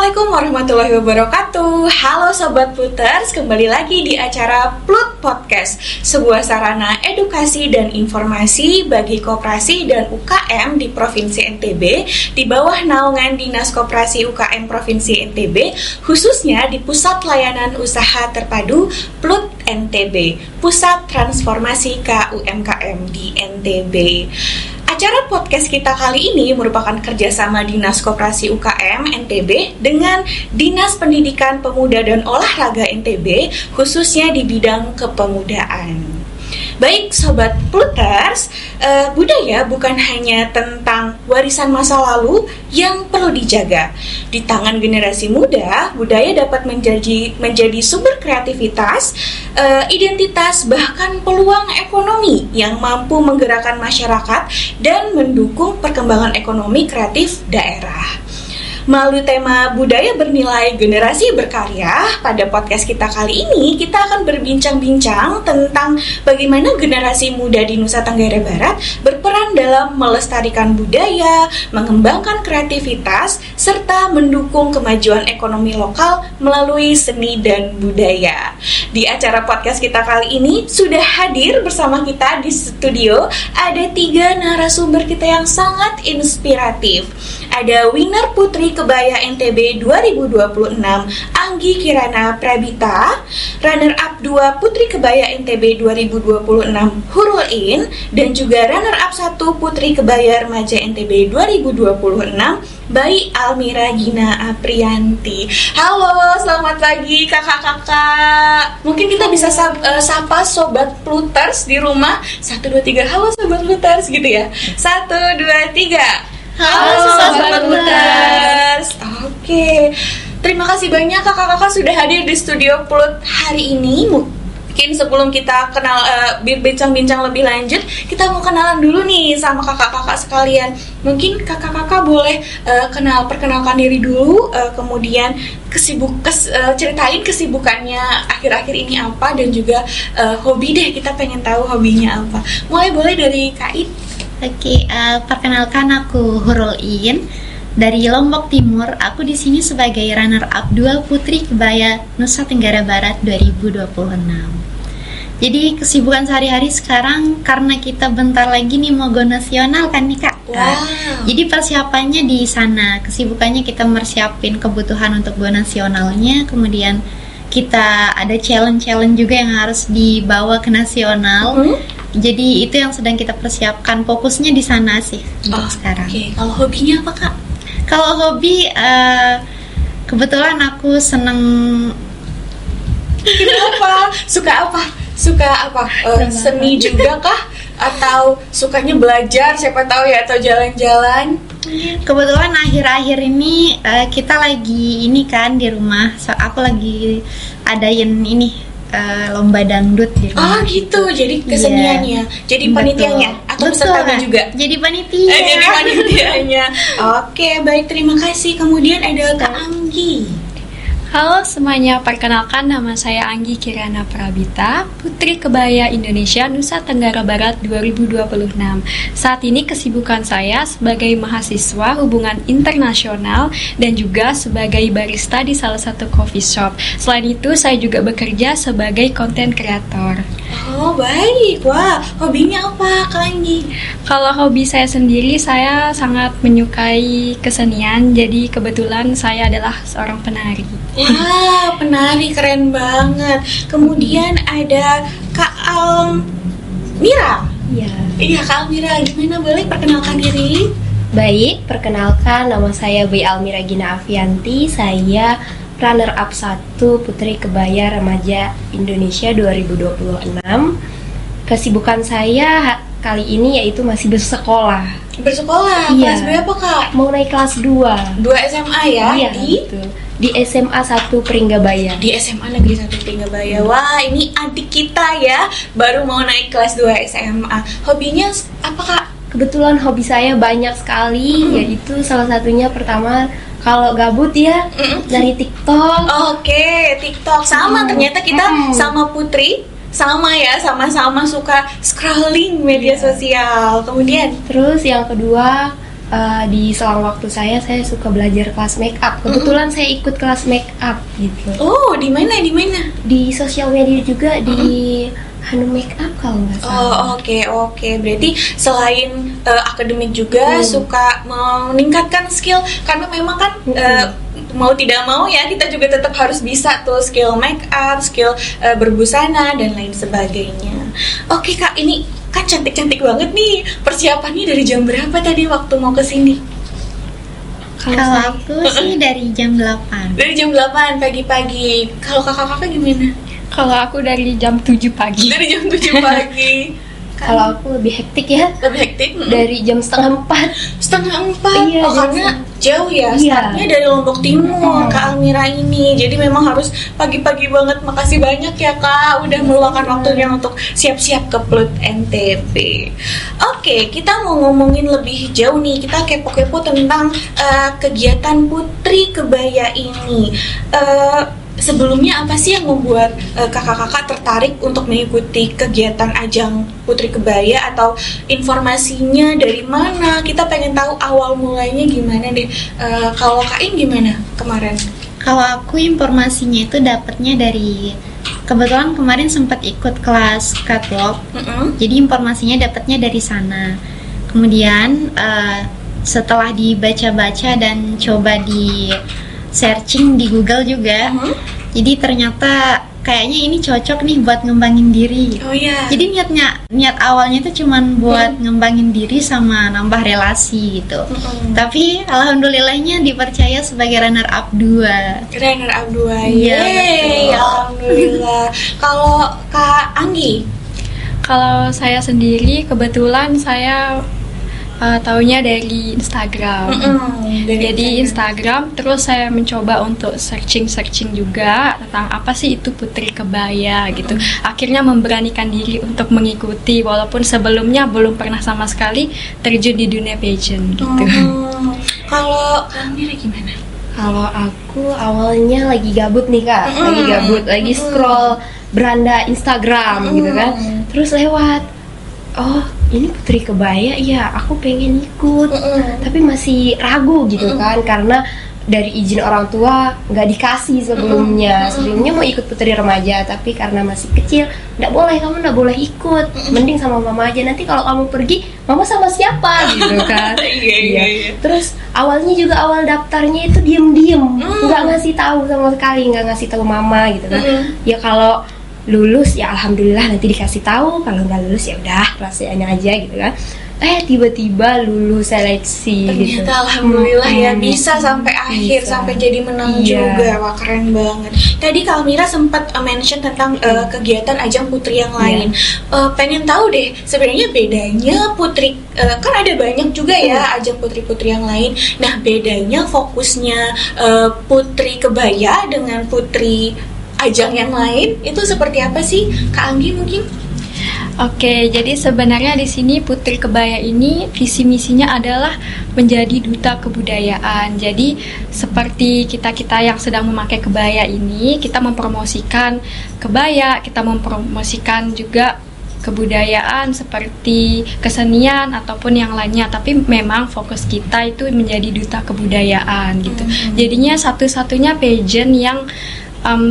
Assalamualaikum warahmatullahi wabarakatuh. Halo Sobat Pluters, kembali lagi di acara Plut Podcast, sebuah sarana edukasi dan informasi bagi koperasi dan UKM di Provinsi NTB di bawah naungan Dinas Koperasi UKM Provinsi NTB, khususnya di Pusat Layanan Usaha Terpadu Plut NTB, Pusat Transformasi KUMKM di NTB. Acara podcast kita kali ini merupakan kerjasama Dinas Koperasi UKM NTB dengan Dinas Pendidikan Pemuda dan Olahraga NTB, khususnya di bidang kepemudaan. Baik Sobat Pluters, budaya bukan hanya tentang warisan masa lalu yang perlu dijaga. Di tangan generasi muda, budaya dapat menjadi sumber kreativitas, identitas, bahkan peluang ekonomi yang mampu menggerakkan masyarakat dan mendukung perkembangan ekonomi kreatif daerah. Melalui tema budaya bernilai generasi berkarya, pada podcast kita kali ini kita akan berbincang-bincang tentang bagaimana generasi muda di Nusa Tenggara Barat berperan dalam melestarikan budaya, mengembangkan kreativitas, serta mendukung kemajuan ekonomi lokal melalui seni dan budaya. Di acara podcast kita kali ini sudah hadir bersama kita di studio ada 3 narasumber kita yang sangat inspiratif. Ada winner Putri Kebaya NTB 2026 Anggi Kirana Prabita, runner up 2 Putri Kebaya NTB 2026 Hurul In, dan juga runner up 1 Putri Kebaya Remaja NTB 2026 Bayi Almira Gina Aprianti. Halo, selamat pagi kakak-kakak. Mungkin kita bisa sapa Sobat Pluters di rumah. 1, 2, 3, halo Sobat Pluters gitu ya. 1, 2, 3. Halo Sobat Pluters. Oke. Terima kasih banyak kakak-kakak sudah hadir di studio Plut hari ini. Mungkin sebelum kita kenal bincang-bincang lebih lanjut, kita mau kenalan dulu nih sama kakak-kakak sekalian. Mungkin kakak-kakak boleh perkenalkan diri dulu, kemudian ceritain kesibukannya akhir-akhir ini apa, dan juga hobi deh, kita pengen tahu hobinya apa. Boleh dari Kak It. Oke, perkenalkan aku Hurul In dari Lombok Timur. Aku di sini sebagai runner up 2 Putri Kebaya Nusa Tenggara Barat 2026. Jadi kesibukan sehari-hari sekarang karena kita bentar lagi nih mau go nasional kan nih Kak. Wow. Jadi persiapannya di sana. Kesibukannya kita mersiapin kebutuhan untuk go nasionalnya, kemudian kita ada challenge juga yang harus dibawa ke nasional. Jadi itu yang sedang kita persiapkan, fokusnya di sana sih untuk sekarang. Oke, kalau hobinya apa Kak? Kalau hobi, kebetulan aku seneng. Kenapa? Suka apa? Seni juga kah? Atau sukanya belajar, siapa tahu ya, atau jalan-jalan? Kebetulan akhir-akhir ini kita lagi ini kan di rumah. Aku lagi adain ini lomba dangdut di rumah. Oh gitu, jadi keseniannya, jadi panitianya atau pesertanya juga? Jadi panitia. Jadi panitianya. Oke, baik, terima kasih. Kemudian ada Kak Anggi. Halo semuanya, perkenalkan nama saya Anggi Kirana Prabita, Putri Kebaya Indonesia Nusa Tenggara Barat 2026. Saat ini kesibukan saya sebagai mahasiswa hubungan internasional dan juga sebagai barista di salah satu coffee shop. Selain itu, saya juga bekerja sebagai content creator. Oh baik, wah, hobinya apa Kak Anggi? Kalau hobi saya sendiri, saya sangat menyukai kesenian, jadi kebetulan saya adalah seorang penari. Wah, penari, keren banget. Kemudian ada Kak Almira. Iya, Kak Almira, gimana, boleh perkenalkan diri? Baik, perkenalkan nama saya Bayi Almira Gina Aprianti. Saya runner up 1 Putri Kebaya Remaja Indonesia 2026. Kesibukan saya kali ini yaitu masih bersekolah. Bersekolah, Iya. kelas berapa Kak? Mau naik kelas 2. 2 SMA ya? Iya, betul. Di SMA 1 Pringgabaya. Di SMA Negeri 1 Pringgabaya. Wah, ini adik kita ya, baru mau naik kelas 2 SMA. Hobinya apa Kak? Kebetulan hobi saya banyak sekali, yaitu salah satunya pertama, kalau gabut ya dari TikTok. Oke, TikTok. Sama, ternyata kita sama Putri. Sama ya, sama-sama suka scrolling media sosial. Kemudian Terus yang kedua, Di selang waktu saya suka belajar kelas make up. Kebetulan saya ikut kelas make up gitu. Oh, di mana? Di sosial media juga, di Hanum Make Up kalau nggak salah. Oh, oke. Berarti selain akademik juga suka meningkatkan skill, karena memang kan mau tidak mau ya kita juga tetap harus bisa tuh skill make up, skill berbusana dan lain sebagainya. Oke Kak, ini kan cantik-cantik banget nih. Persiapannya dari jam berapa tadi waktu mau kesini? Kalau aku sih dari jam 8. Dari jam 8 pagi-pagi. Kalau kakak-kakak gimana? Kalau aku dari jam 7 pagi. Dari jam 7 pagi. Kalau aku lebih hektik ya. Lebih hektik? Dari jam 3:30. 3:30? Iya, oh, karena jauh ya, Iya. startnya dari Lombok Timur, Kak Almira ini. Jadi memang harus pagi-pagi banget. Makasih banyak ya Kak, udah meluangkan waktunya untuk siap-siap ke PLUT NTB. Oke, kita mau ngomongin lebih jauh nih. Kita kepo-kepo tentang kegiatan Putri Kebaya ini. Sebelumnya apa sih yang membuat kakak-kakak tertarik untuk mengikuti kegiatan ajang Putri Kebaya, atau informasinya dari mana? Kita pengen tahu awal mulainya gimana deh. Kalau Kak In gimana kemarin? Kalau aku informasinya itu dapatnya dari, kebetulan kemarin sempat ikut kelas catwalk. Jadi informasinya dapatnya dari sana. Kemudian setelah dibaca-baca dan coba di searching di Google juga, jadi ternyata kayaknya ini cocok nih buat ngembangin diri. Oh iya. Jadi niat awalnya itu cuman buat ngembangin diri sama nambah relasi gitu. Tapi alhamdulillahnya dipercaya sebagai runner up 2. Runner up 2. Iya, Yeay, betul. alhamdulillah. Kalau Kak Anggi? Kalau saya sendiri kebetulan saya taunya dari Instagram. Jadi Instagram, terus saya mencoba untuk searching juga tentang apa sih itu Putri Kebaya gitu. Akhirnya memberanikan diri untuk mengikuti, walaupun sebelumnya belum pernah sama sekali terjun di dunia pageant gitu. Kalau Kak Almira gimana? Kalau aku awalnya lagi gabut nih Kak, lagi scroll beranda Instagram gitu kan. Terus lewat, oh ini Putri Kebaya ya, aku pengen ikut, tapi masih ragu gitu kan, karena dari izin orang tua nggak dikasih sebelumnya mau ikut Putri Remaja, tapi karena masih kecil kamu nggak boleh ikut, mending sama mama aja, nanti kalau kamu pergi mama sama siapa gitu kan. Iya. Terus awal daftarnya itu diem nggak ngasih tahu sama sekali, nggak ngasih tahu mama gitu kan. Ya kalau lulus ya alhamdulillah nanti dikasih tahu, kalau nggak lulus ya udah rahasianya aja gitu kan. Tiba-tiba lulus seleksi gitu. Ternyata alhamdulillah ya bisa sampai akhir, sampai jadi menang juga. Wah, keren banget. Tadi Kak Almira sempat mention tentang kegiatan ajang putri yang lain. Pengen tahu deh sebenarnya bedanya putri, kan ada banyak juga ya ajang putri-putri yang lain. Nah, bedanya fokusnya Putri Kebaya dengan putri ajang yang lain itu seperti apa sih, Kak Anggi mungkin? Oke, jadi sebenarnya di sini Putri Kebaya ini visi misinya adalah menjadi duta kebudayaan. Jadi seperti kita yang sedang memakai kebaya ini, kita mempromosikan kebaya, kita mempromosikan juga kebudayaan seperti kesenian ataupun yang lainnya. Tapi memang fokus kita itu menjadi duta kebudayaan gitu. Jadinya satu-satunya pageant yang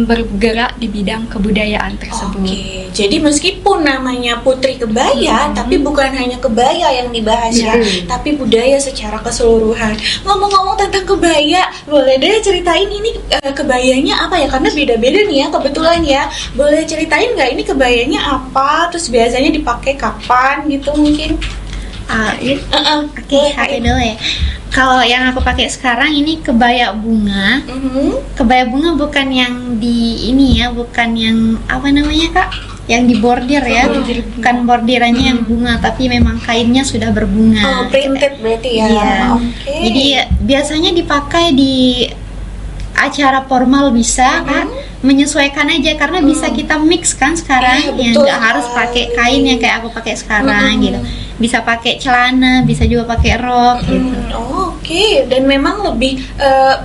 bergerak di bidang kebudayaan tersebut. Oke, jadi meskipun namanya Putri Kebaya, tapi bukan hanya kebaya yang dibahas ya, tapi budaya secara keseluruhan. Ngomong-ngomong tentang kebaya, boleh deh ceritain ini kebayanya apa ya? Karena beda-beda nih ya, kebetulan ya. Boleh ceritain nggak ini kebayanya apa? Terus biasanya dipakai kapan gitu mungkin? Oke, dulu ya. Kalau yang aku pakai sekarang ini kebaya bunga. Kebaya bunga bukan yang di ini ya, bukan yang apa namanya Kak? Yang di bordir ya, bukan bordirannya yang bunga, tapi memang kainnya sudah berbunga. Oh, printed berarti ya. Iya. Okay. Jadi biasanya dipakai di acara formal bisa kan, menyesuaikan aja karena bisa kita mix kan sekarang, yang nggak harus pakai kain yang kayak aku pakai sekarang gitu. Bisa pakai celana, bisa juga pakai rok gitu. Oke. Dan memang lebih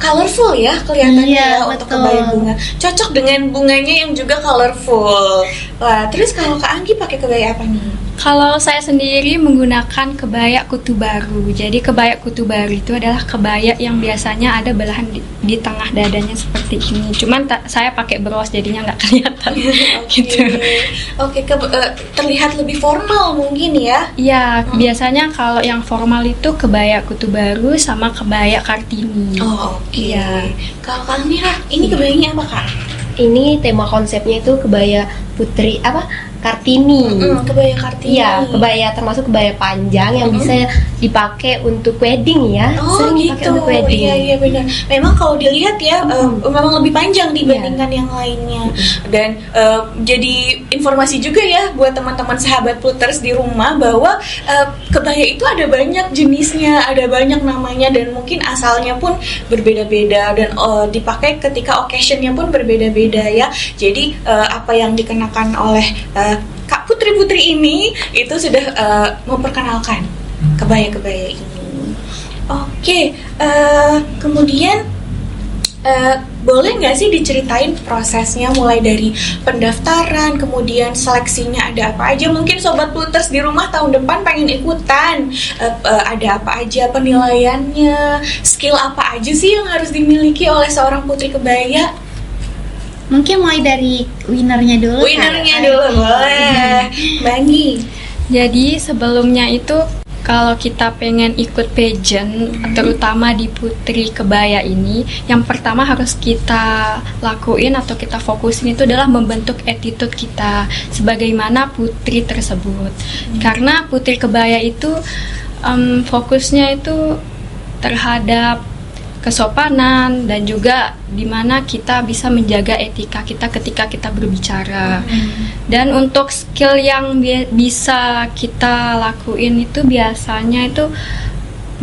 colorful ya kelihatannya ya untuk kebaya bunga. Cocok dengan bunganya yang juga colorful. Wah, terus kalau Kak Anggi pakai kebaya apa nih? Kalau saya sendiri menggunakan kebaya kutu baru. Jadi kebaya kutu baru itu adalah kebaya yang biasanya ada belahan di tengah dadanya seperti ini. Cuman saya pakai bros jadinya nggak kelihatan. Gitu. Oke, terlihat lebih formal mungkin ya? Iya, biasanya kalau yang formal itu kebaya kutu baru sama kebaya Kartini. Oh, oke. Iya. Kalau Kak Mira, ini kebayanya apa Kak? Ini tema konsepnya itu kebaya putri Kartini. Kebaya Kartini. Iya, kebaya termasuk kebaya panjang yang bisa dipakai untuk wedding ya. Oh Sering gitu, dipakai untuk wedding. iya benar. Memang kalau dilihat ya, memang lebih panjang dibandingkan yang lainnya. Dan jadi informasi juga ya buat teman-teman sahabat Plooters di rumah bahwa kebaya itu ada banyak jenisnya, ada banyak namanya, dan mungkin asalnya pun berbeda-beda dan dipakai ketika occasionnya pun berbeda-beda ya. Jadi apa yang dikenakan oleh Kak Putri-Putri ini itu sudah memperkenalkan kebaya-kebaya ini. Oke, kemudian boleh nggak sih diceritain prosesnya mulai dari pendaftaran, kemudian seleksinya ada apa aja? Mungkin Sobat Plooters di rumah tahun depan pengen ikutan, ada apa aja penilaiannya, skill apa aja sih yang harus dimiliki oleh seorang putri kebaya? Mungkin mulai dari winernya dulu. Winernya dulu, boleh. Banggi. Jadi sebelumnya itu kalau kita pengen ikut pageant, terutama di Putri Kebaya ini, yang pertama harus kita lakuin atau kita fokusin itu adalah membentuk attitude kita sebagaimana putri tersebut. Karena Putri Kebaya itu fokusnya itu terhadap kesopanan dan juga dimana kita bisa menjaga etika kita ketika kita berbicara. Dan untuk skill yang bisa kita lakuin itu biasanya itu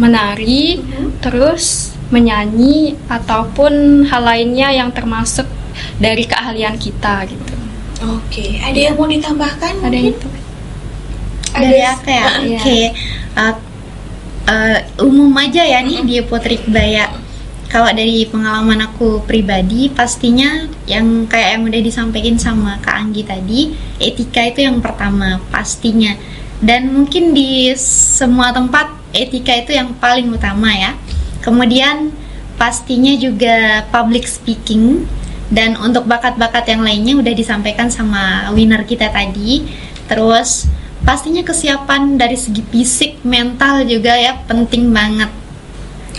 menari, terus menyanyi ataupun hal lainnya yang termasuk dari keahlian kita gitu. Oke, ada yang mau ditambahkan? Ada yang itu? Dari aku ya. Oke. Umum aja ya nih di Putri Kebaya. Kalau dari pengalaman aku pribadi, pastinya yang kayak yang udah disampaikan sama Kak Anggi tadi, etika itu yang pertama pastinya. Dan mungkin di semua tempat etika itu yang paling utama ya. Kemudian pastinya juga public speaking, dan untuk bakat-bakat yang lainnya udah disampaikan sama winner kita tadi. Terus pastinya kesiapan dari segi fisik, mental juga ya penting banget.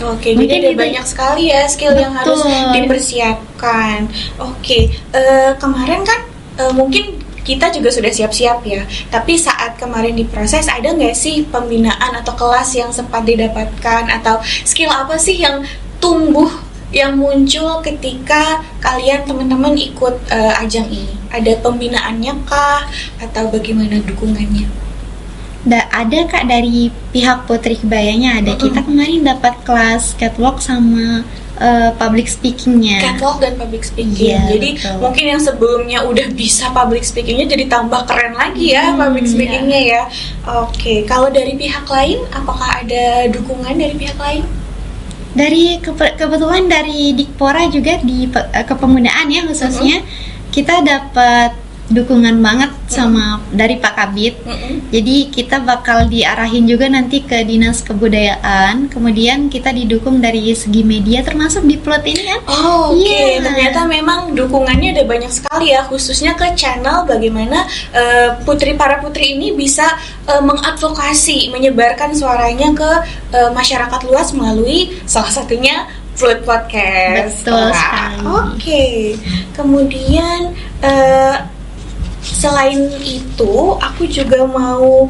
Oke, Mungkin jadi ada itu banyak sekali ya skill yang harus dipersiapkan. Oke, kemarin kan mungkin kita juga sudah siap-siap ya. Tapi saat kemarin diproses, ada nggak sih pembinaan atau kelas yang sempat didapatkan, atau skill apa sih yang tumbuh, yang muncul ketika kalian teman-teman ikut ajang ini? Ada pembinaannya kah, atau bagaimana dukungannya? Ada Kak, dari pihak Putri Kebayanya ada. Kita kemarin dapat kelas catwalk sama public speakingnya. Catwalk dan public speaking. Iya, jadi betul. mungkin yang sebelumnya udah bisa public speakingnya jadi tambah keren lagi ya public speakingnya ya. Oke, kalau dari pihak lain, apakah ada dukungan dari pihak lain? Dari kebetulan dari Dikpora juga di kepemudaan ya khususnya, kita dapat dukungan banget sama dari Pak Kabid. Jadi kita bakal diarahin juga nanti ke Dinas Kebudayaan. Kemudian kita didukung dari segi media termasuk di plot ini kan. Oh, oke. Iya. Ternyata memang dukungannya ada banyak sekali ya, khususnya ke channel bagaimana para putri ini bisa mengadvokasi, menyebarkan suaranya ke masyarakat luas melalui salah satunya Ploot Podcast. Betul sekali. Oke. Kemudian selain itu, aku juga mau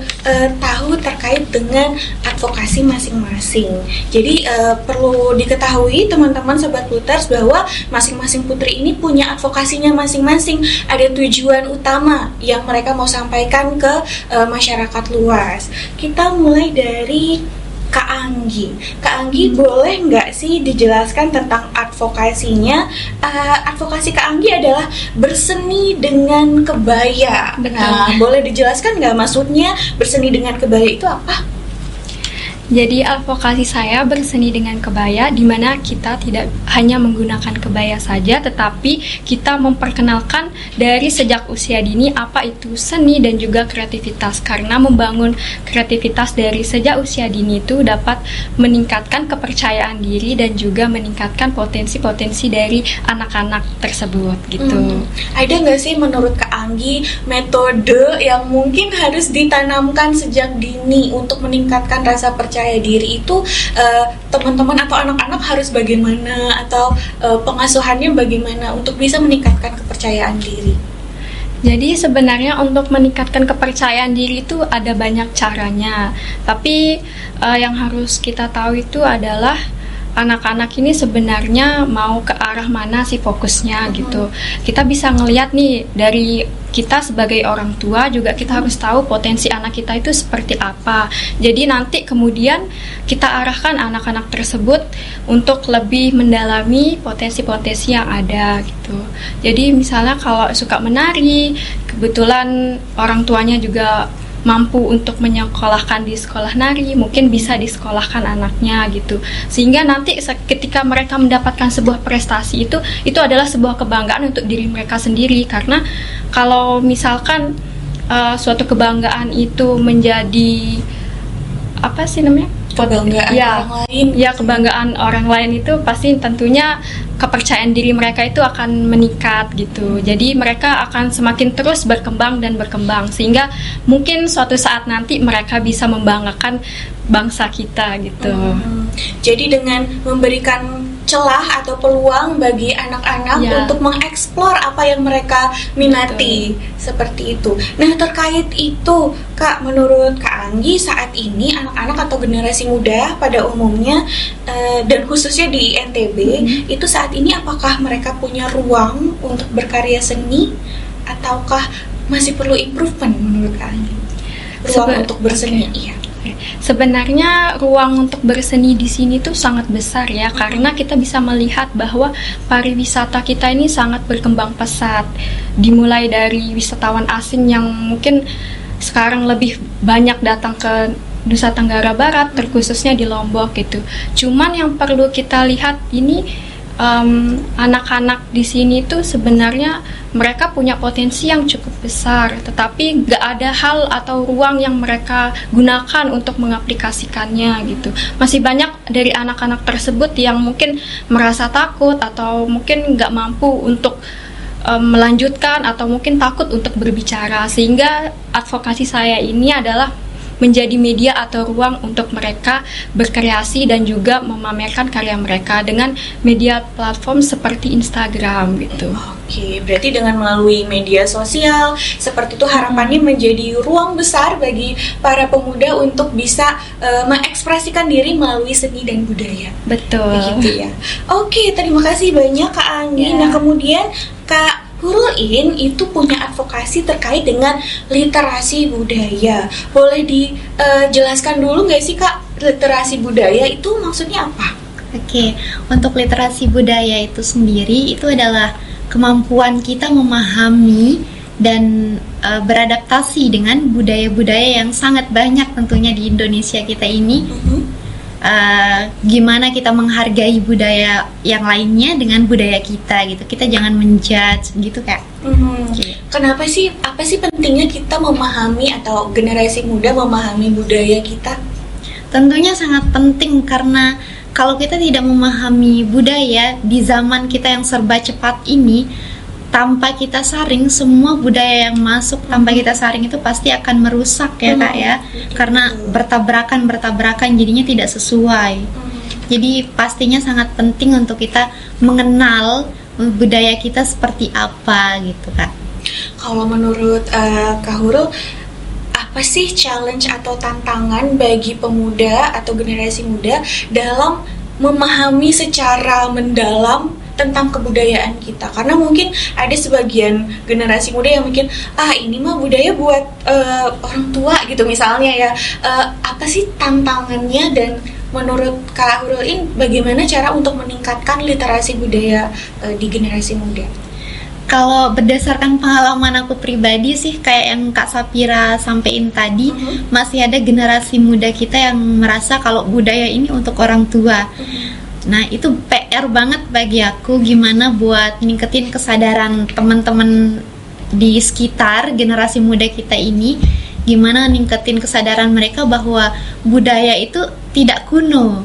tahu terkait dengan advokasi masing-masing. Jadi perlu diketahui teman-teman Sobat Plooters bahwa masing-masing putri ini punya advokasinya masing-masing. Ada tujuan utama yang mereka mau sampaikan ke masyarakat luas. Kita mulai dari Kak Anggi. Kak Anggi, boleh nggak sih dijelaskan tentang advokasinya? Advokasi Kak Anggi adalah berseni dengan kebaya. Betul. Nah, boleh dijelaskan nggak maksudnya berseni dengan kebaya itu apa? Jadi advokasi saya berseni dengan kebaya, di mana kita tidak hanya menggunakan kebaya saja, tetapi kita memperkenalkan dari sejak usia dini apa itu seni dan juga kreativitas. Karena membangun kreativitas dari sejak usia dini itu dapat meningkatkan kepercayaan diri dan juga meningkatkan potensi-potensi dari anak-anak tersebut gitu. Ada nggak sih menurut Kak Anggi metode yang mungkin harus ditanamkan sejak dini untuk meningkatkan rasa percaya diri itu, teman-teman atau anak-anak harus bagaimana, atau pengasuhannya bagaimana untuk bisa meningkatkan kepercayaan diri? Jadi sebenarnya untuk meningkatkan kepercayaan diri itu ada banyak caranya. Tapi yang harus kita tahu itu adalah anak-anak ini sebenarnya mau ke arah mana sih fokusnya gitu. Kita bisa ngelihat nih dari kita sebagai orang tua juga, kita harus tahu potensi anak kita itu seperti apa. Jadi nanti kemudian kita arahkan anak-anak tersebut untuk lebih mendalami potensi-potensi yang ada gitu. Jadi misalnya kalau suka menari, kebetulan orang tuanya juga mampu untuk menyekolahkan di sekolah nari, mungkin bisa disekolahkan anaknya gitu. Sehingga nanti ketika mereka mendapatkan sebuah prestasi itu adalah sebuah kebanggaan untuk diri mereka sendiri. Karena kalau misalkan suatu kebanggaan itu menjadi apa sih namanya? Kebanggaan orang lain. Ya, kebanggaan orang lain itu pasti tentunya kepercayaan diri mereka itu akan meningkat gitu. Jadi mereka akan semakin terus berkembang dan berkembang, sehingga mungkin suatu saat nanti mereka bisa membanggakan bangsa kita gitu. Jadi dengan memberikan celah atau peluang bagi anak-anak untuk mengeksplor apa yang mereka minati. Seperti itu. Nah, terkait itu Kak, menurut Kak Anggi saat ini anak-anak atau generasi muda pada umumnya dan khususnya di NTB itu saat ini apakah mereka punya ruang untuk berkarya seni ataukah masih perlu improvement menurut Kak Anggi? Ruang untuk berseni, iya. Sebenarnya ruang untuk berseni di sini tuh sangat besar ya, karena kita bisa melihat bahwa pariwisata kita ini sangat berkembang pesat. Dimulai dari wisatawan asing yang mungkin sekarang lebih banyak datang ke Nusa Tenggara Barat, terkhususnya di Lombok gitu. Cuman yang perlu kita lihat ini anak-anak di sini tuh sebenarnya mereka punya potensi yang cukup besar, tetapi gak ada hal atau ruang yang mereka gunakan untuk mengaplikasikannya gitu. Masih banyak dari anak-anak tersebut yang mungkin merasa takut atau mungkin gak mampu untuk melanjutkan atau mungkin takut untuk berbicara, sehingga advokasi saya ini adalah menjadi media atau ruang untuk mereka berkreasi dan juga memamerkan karya mereka dengan media platform seperti Instagram gitu. Oke, berarti dengan melalui media sosial seperti itu harapannya menjadi ruang besar bagi para pemuda untuk bisa mengekspresikan diri melalui seni dan budaya. Betul. Begitu ya. Oke, terima kasih banyak Kak Anggi. Nah, kemudian Kak Hurul-In itu punya advokasi terkait dengan literasi budaya. Boleh dijelaskan dulu nggak sih Kak, literasi budaya itu maksudnya apa? Oke, untuk literasi budaya itu sendiri itu adalah kemampuan kita memahami dan beradaptasi dengan budaya-budaya yang sangat banyak tentunya di Indonesia kita ini. Gimana kita menghargai budaya yang lainnya dengan budaya kita gitu. Kita jangan menjudge gitu Kak. Kenapa sih, apa sih pentingnya kita memahami atau generasi muda memahami budaya kita? Tentunya sangat penting, karena kalau kita tidak memahami budaya di zaman kita yang serba cepat ini, tanpa kita saring, semua budaya yang masuk tanpa kita saring itu pasti akan merusak ya Kak ya, karena bertabrakan jadinya tidak sesuai. Jadi pastinya sangat penting untuk kita mengenal budaya kita seperti apa gitu Kak. Kalau menurut Kak Hurul, apa sih challenge atau tantangan bagi pemuda atau generasi muda dalam memahami secara mendalam tentang kebudayaan kita? Karena mungkin ada sebagian generasi muda yang mungkin ini mah budaya buat orang tua gitu misalnya ya. Apa sih tantangannya, dan menurut Kak Hurul-In bagaimana cara untuk meningkatkan literasi budaya di generasi muda? Kalau berdasarkan pengalaman aku pribadi sih, kayak yang Kak Sapira sampaikan tadi, masih ada generasi muda kita yang merasa kalau budaya ini untuk orang tua. Nah, itu PR banget bagi aku, gimana buat ningkatin kesadaran teman-teman di sekitar generasi muda kita ini, gimana ningkatin kesadaran mereka bahwa budaya itu tidak kuno.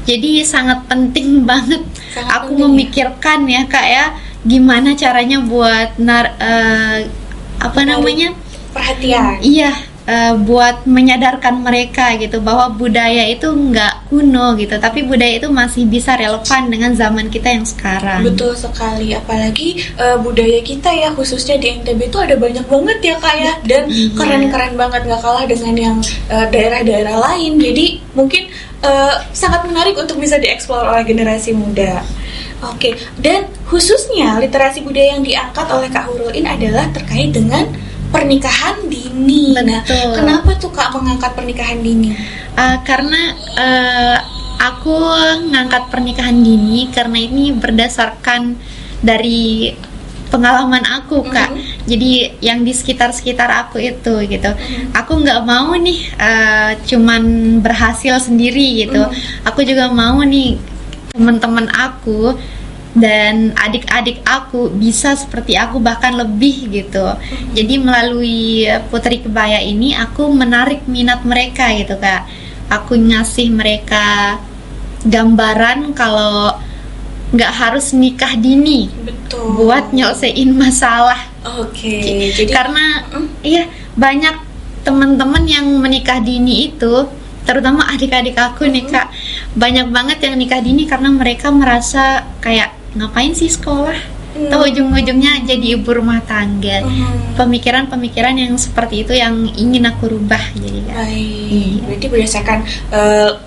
Jadi sangat penting banget aku memikirkan ya Kak ya, gimana caranya buat perhatian. Iya, buat menyadarkan mereka gitu bahwa budaya itu nggak kuno gitu, tapi budaya itu masih bisa relevan dengan zaman kita yang sekarang. Betul sekali, apalagi budaya kita ya, khususnya di NTB itu ada banyak banget ya Kak ya, dan keren-keren banget, nggak kalah dengan yang daerah-daerah lain. Jadi mungkin sangat menarik untuk bisa dieksplor oleh generasi muda. Oke, dan khususnya literasi budaya yang diangkat oleh Kak Hurulin adalah terkait dengan pernikahan dini. Betul. Nah, kenapa tuh Kak mengangkat pernikahan dini? Karena aku ngangkat pernikahan dini karena ini berdasarkan dari pengalaman aku Kak. Jadi yang di sekitar aku itu gitu. Aku nggak mau nih cuman berhasil sendiri gitu. Aku juga mau nih teman-teman aku dan adik-adik aku bisa seperti aku, bahkan lebih gitu. Jadi melalui Putri Kebaya ini aku menarik minat mereka gitu Kak. Aku ngasih mereka gambaran kalau nggak harus nikah dini. Betul. Buat nyelesain masalah. Oke, jadi karena iya banyak teman-teman yang menikah dini itu, terutama adik-adik aku nih Kak, banyak banget yang nikah dini karena mereka merasa kayak ngapain sih sekolah, atau ujung-ujungnya jadi ibu rumah tangga. Pemikiran-pemikiran yang seperti itu yang ingin aku rubah jadi Kak. Baik, berarti berdasarkan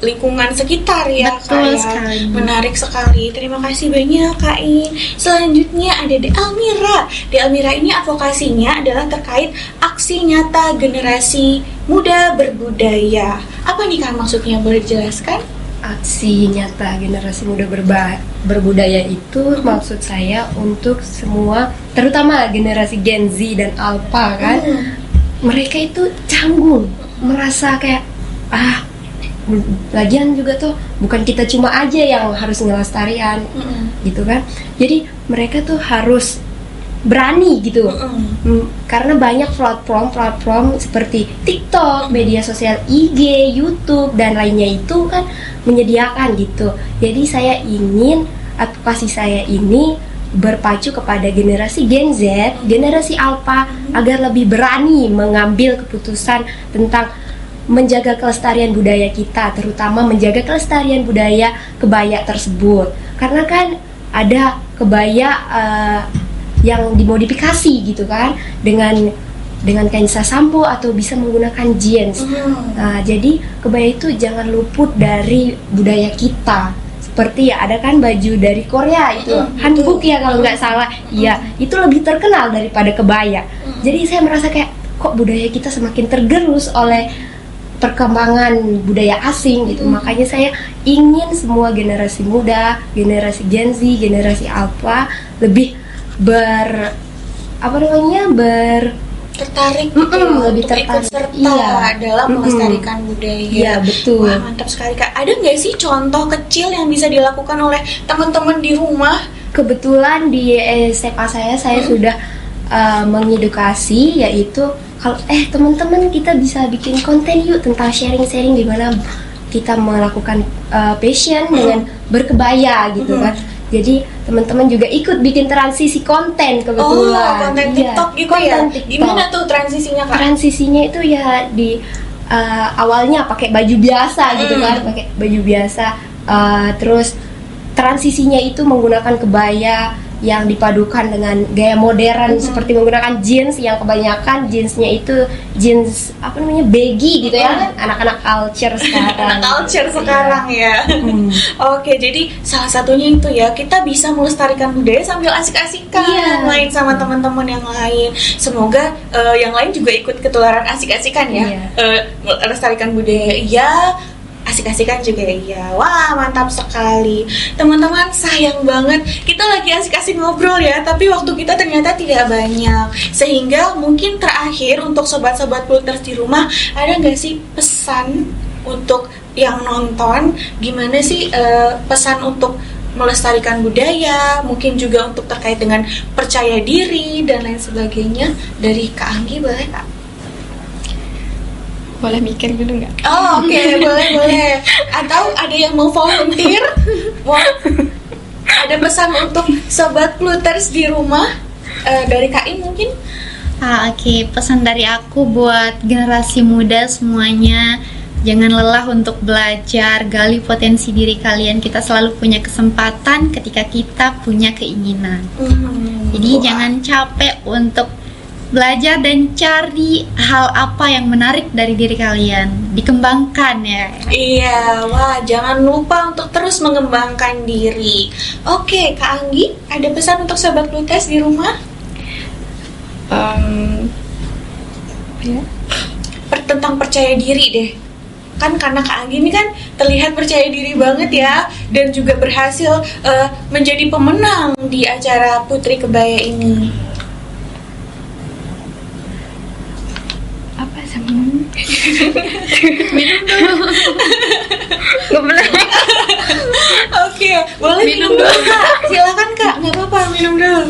lingkungan sekitar ya. Betul Kak, sekali. Menarik sekali. Terima kasih banyak Kak In. Selanjutnya ada De Almira. De Almira ini advokasinya adalah terkait aksi nyata generasi muda berbudaya. Apa nih Kak maksudnya, boleh dijelaskan? Aksi nyata generasi muda berbudaya itu maksud saya untuk semua, terutama generasi Gen Z dan Alpha kan, mereka itu canggung, merasa kayak lagian juga tuh bukan kita cuma aja yang harus ngelestarian gitu kan. Jadi mereka tuh harus berani gitu. Karena banyak platform seperti TikTok, media sosial IG, YouTube dan lainnya itu kan menyediakan gitu. Jadi saya ingin advokasi saya ini berpacu kepada generasi Gen Z, generasi Alpha agar lebih berani mengambil keputusan tentang menjaga kelestarian budaya kita, terutama menjaga kelestarian budaya kebaya tersebut. Karena kan ada kebaya yang dimodifikasi gitu kan, dengan kain sasampo atau bisa menggunakan jeans. Nah, jadi kebaya itu jangan luput dari budaya kita. Seperti ya ada kan baju dari Korea itu, hanbok ya kalau nggak salah. Iya, itu lebih terkenal daripada kebaya. Jadi saya merasa kayak kok budaya kita semakin tergerus oleh perkembangan budaya asing gitu. Makanya saya ingin semua generasi muda, generasi Gen Z, generasi Alpha lebih tertarik lebih untuk ikut serta dalam melestarikan budaya. Iya, betul. Wah, mantap sekali Kak. Ada nggak sih contoh kecil yang bisa dilakukan oleh teman-teman di rumah? Kebetulan di SMA saya sudah mengedukasi, yaitu kalau teman-teman kita bisa bikin konten yuk tentang sharing-sharing gimana kita melakukan passion dengan berkebaya gitu kan. Jadi teman-teman juga ikut bikin transisi konten kebetulan. Konten TikTok gitu konten ya? TikTok. Gimana tuh transisinya Kak? Transisinya itu ya di awalnya pakai baju biasa gitu kan, pakai baju biasa. Terus transisinya itu menggunakan kebaya yang dipadukan dengan gaya modern seperti menggunakan jeans yang kebanyakan jeansnya itu jeans baggy gitu ya, anak-anak culture sekarang. Anak culture sekarang ya. Oke, jadi salah satunya itu ya, kita bisa melestarikan budaya sambil asik-asikan main sama teman-teman yang lain. Semoga yang lain juga ikut ketularan asik-asikan ya. Melestarikan budaya asik-asikan juga ya. Wah, mantap sekali. Teman-teman, sayang banget kita lagi asik-asik ngobrol ya, tapi waktu kita ternyata tidak banyak. Sehingga mungkin terakhir untuk sobat-sobat Pluters di rumah, ada nggak sih pesan untuk yang nonton? Gimana sih pesan untuk melestarikan budaya, mungkin juga untuk terkait dengan percaya diri dan lain sebagainya? Dari Kak Anggi boleh Kak? Boleh mikir dulu nggak? Oh oke, boleh. Atau ada yang mau volunteer? Ada pesan untuk sobat Pluters di rumah dari Kak In mungkin? Oke, pesan dari aku buat generasi muda semuanya, jangan lelah untuk belajar, gali potensi diri kalian. Kita selalu punya kesempatan ketika kita punya keinginan. Jadi jangan capek untuk belajar dan cari hal apa yang menarik dari diri kalian, dikembangkan ya. Iya, wah jangan lupa untuk terus mengembangkan diri. Oke, Kak Anggi, ada pesan untuk sobat Pluters di rumah? Ya. Tentang percaya diri deh. Kan karena Kak Anggi ini kan terlihat percaya diri banget ya, dan juga berhasil menjadi pemenang di acara Putri Kebaya ini. Apa sama? Oke, boleh minum dulu Kak. Silakan Kak, nggak apa-apa, minum dulu.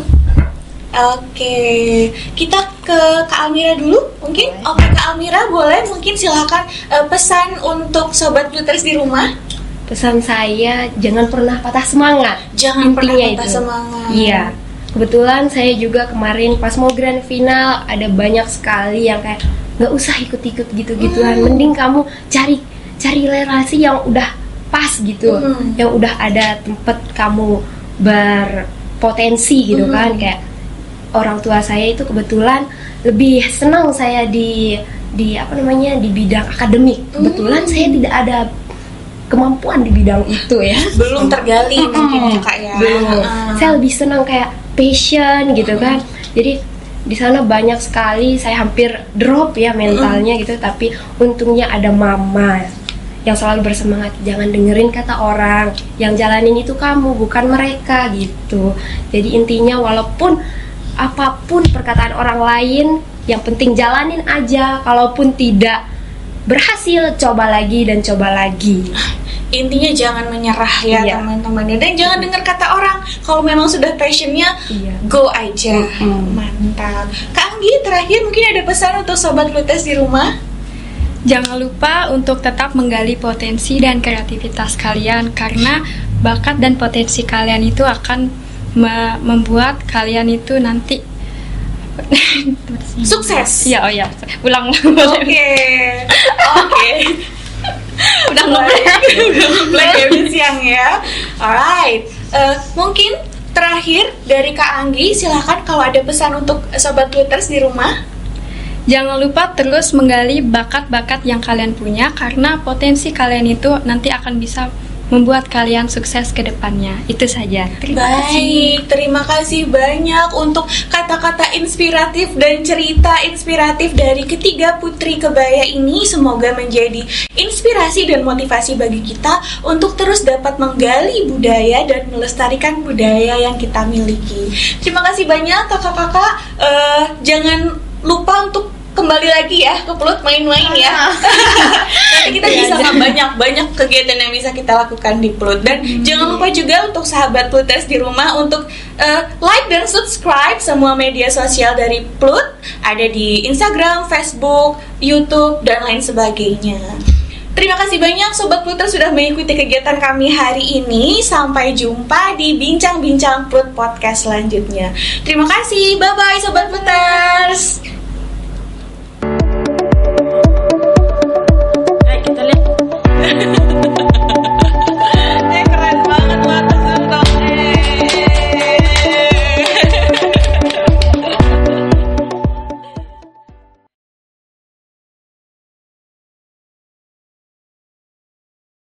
Oke, kita ke Kak Almira dulu mungkin. Oke, Kak Almira boleh mungkin silakan pesan untuk sobat Pluters di rumah. Pesan saya, jangan pernah patah semangat. Jangan pernah Intinya patah itu. semangat. Iya. Kebetulan saya juga kemarin pas mau grand final ada banyak sekali yang kayak nggak usah ikut-ikut gitu-gituan. Mending kamu cari relasi yang udah pas gitu, yang udah ada tempat kamu berpotensi gitu kan. Kayak orang tua saya itu kebetulan lebih senang saya di bidang akademik. Kebetulan saya tidak ada kemampuan di bidang itu ya. Belum tergali mungkin ya Kak ya. Belum. Saya lebih senang kayak passion gitu kan. Jadi di sana banyak sekali saya hampir drop ya mentalnya gitu, tapi untungnya ada mama yang selalu bersemangat, jangan dengerin kata orang, yang jalanin itu kamu bukan mereka gitu. Jadi intinya walaupun apapun perkataan orang lain, yang penting jalanin aja. Kalaupun tidak berhasil, coba lagi dan coba lagi. Intinya jangan menyerah ya Iya. teman-teman, dan jangan dengar kata orang. Kalau memang sudah passionnya, Iya. go aja. Mantap. Kak Anggi, terakhir mungkin ada pesan untuk sobat Pluters di rumah? Jangan lupa untuk tetap menggali potensi dan kreativitas kalian, karena bakat dan potensi kalian itu akan membuat kalian itu nanti Sukses. ya. Ulang. Oke. Udah ngeplay ya, udah siang ya. Alright. Mungkin terakhir dari Kak Anggi, silahkan kalau ada pesan untuk sobat Pluters di rumah. Jangan lupa terus menggali bakat-bakat yang kalian punya, karena potensi kalian itu nanti akan bisa membuat kalian sukses ke depannya. Itu saja. Baik, terima kasih banyak untuk kata-kata inspiratif dan cerita inspiratif dari ketiga putri kebaya ini. Semoga menjadi inspirasi dan motivasi bagi kita untuk terus dapat menggali budaya dan melestarikan budaya yang kita miliki. Terima kasih banyak kakak-kakak. Jangan lupa untuk kembali lagi ya ke Plut main-main ya. Nanti kita bisa banyak kegiatan yang bisa kita lakukan di Plut. Dan jangan lupa juga untuk sahabat Pluters di rumah untuk like dan subscribe semua media sosial dari Plut. Ada di Instagram, Facebook, YouTube, dan lain sebagainya. Terima kasih banyak Sobat Pluters sudah mengikuti kegiatan kami hari ini. Sampai jumpa di Bincang-Bincang Plut Podcast selanjutnya. Terima kasih, bye-bye Sobat Pluters.